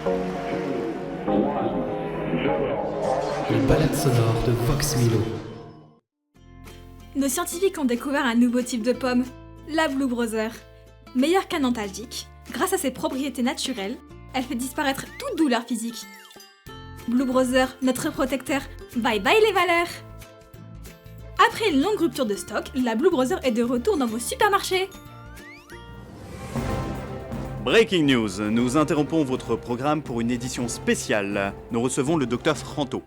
Les balades sonores de Vox Milo. Nos scientifiques ont découvert un nouveau type de pomme, la Blue Brother. Meilleure qu'un antalgique, grâce à ses propriétés naturelles, elle fait disparaître toute douleur physique. Blue Brother, notre protecteur, bye bye les valeurs! Après une longue rupture de stock, la Blue Brother est de retour dans vos supermarchés. Breaking news, nous interrompons votre programme pour une édition spéciale. Nous recevons le docteur Franto.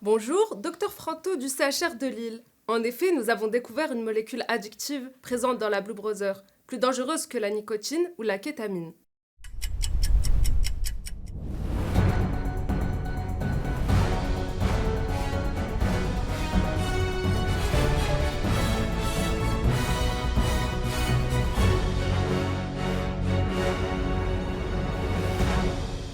Bonjour, docteur Franto du CHR de Lille. En effet, nous avons découvert une molécule addictive présente dans la Blue Brother, plus dangereuse que la nicotine ou la kétamine.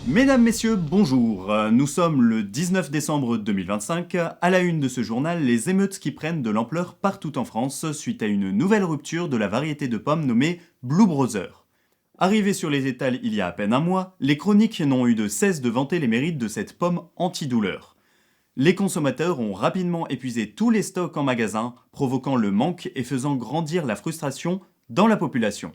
Mesdames, Messieurs, bonjour. Nous sommes le 19 décembre 2025. À la une de ce journal, les émeutes qui prennent de l'ampleur partout en France suite à une nouvelle rupture de la variété de pommes nommée Blue Brother. Arrivée sur les étals il y a à peine un mois, les chroniques n'ont eu de cesse de vanter les mérites de cette pomme antidouleur. Les consommateurs ont rapidement épuisé tous les stocks en magasin, provoquant le manque et faisant grandir la frustration dans la population.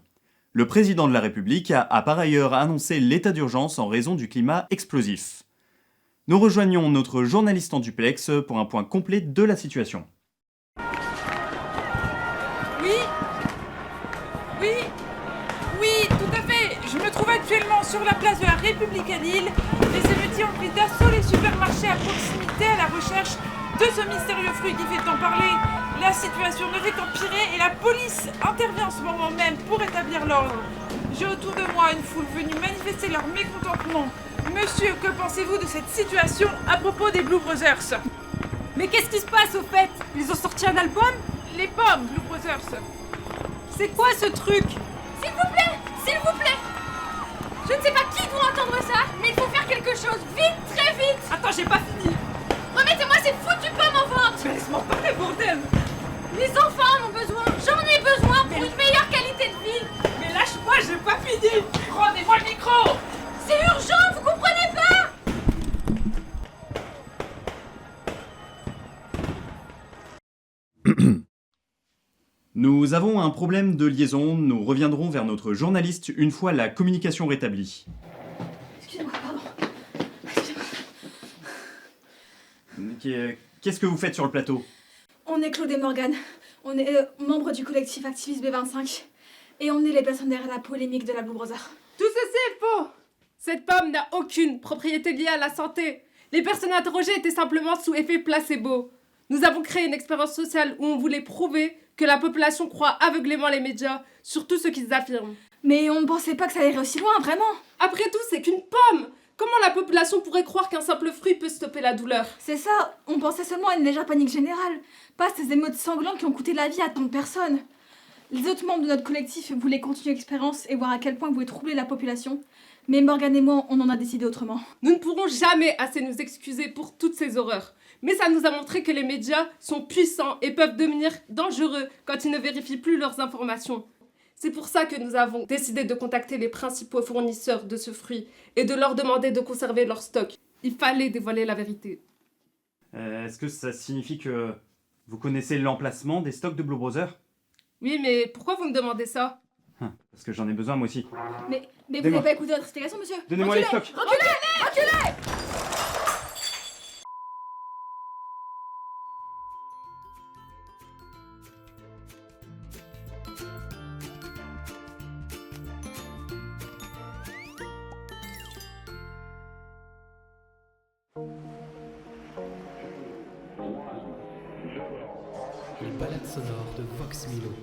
Le président de la République a par ailleurs annoncé l'état d'urgence en raison du climat explosif. Nous rejoignons notre journaliste en duplex pour un point complet de la situation. Oui, tout à fait. Je me trouve actuellement sur la place de la République à Lille. Les émeutiers ont pris d'assaut les supermarchés à proximité à la recherche de ce mystérieux fruit qui fait tant parler. La situation ne fait qu'empirer et la police intervient en ce moment même pour établir l'ordre. J'ai autour de moi une foule venue manifester leur mécontentement. Monsieur, que pensez-vous de cette situation à propos des Blue Brothers? Mais qu'est-ce qui se passe au fait? Ils ont sorti un album? Les pommes Blue Brothers. C'est quoi ce truc? S'il vous plaît! S'il vous plaît! Je ne sais pas qui doit entendre ça, mais il faut faire quelque chose, vite, très vite! Attends, j'ai pas fini. Remettez-moi ces foutues pommes en vente! Mais laisse-moi parler, bordel. Les enfants en ont besoin, j'en ai besoin pour une meilleure qualité de vie! Mais lâche-moi, j'ai pas fini. Rendez-moi le micro! C'est urgent, vous comprenez pas? Nous avons un problème de liaison, nous reviendrons vers notre journaliste une fois la communication rétablie. Excusez-moi, pardon. Qu'est-ce que vous faites sur le plateau? On est Claude et Morgane. On est membres du collectif Activiste B25. Et on est les personnes derrière la polémique de la Blue Brother. Tout ceci est faux! Cette pomme n'a aucune propriété liée à la santé. Les personnes interrogées étaient simplement sous effet placebo. Nous avons créé une expérience sociale où on voulait prouver que la population croit aveuglément les médias, surtout ceux qu'ils affirment. Mais on ne pensait pas que ça irait aussi loin, vraiment. Après tout, c'est qu'une pomme! Comment la population pourrait croire qu'un simple fruit peut stopper la douleur? C'est ça, on pensait seulement à une légère panique générale. Pas ces émeutes sanglantes qui ont coûté la vie à tant de personnes. Les autres membres de notre collectif voulaient continuer l'expérience et voir à quel point vous pouvez troubler la population. Mais Morgane et moi, on en a décidé autrement. Nous ne pourrons jamais assez nous excuser pour toutes ces horreurs. Mais ça nous a montré que les médias sont puissants et peuvent devenir dangereux quand ils ne vérifient plus leurs informations. C'est pour ça que nous avons décidé de contacter les principaux fournisseurs de ce fruit et de leur demander de conserver leur stock. Il fallait dévoiler la vérité. Est-ce que ça signifie que vous connaissez l'emplacement des stocks de Blue Brother? Oui, mais pourquoi vous me demandez ça? Parce que j'en ai besoin moi aussi. Mais vous n'avez pas écouté notre explication, monsieur? Donnez-moi les stocks. Les balades sonores de Vox Milo.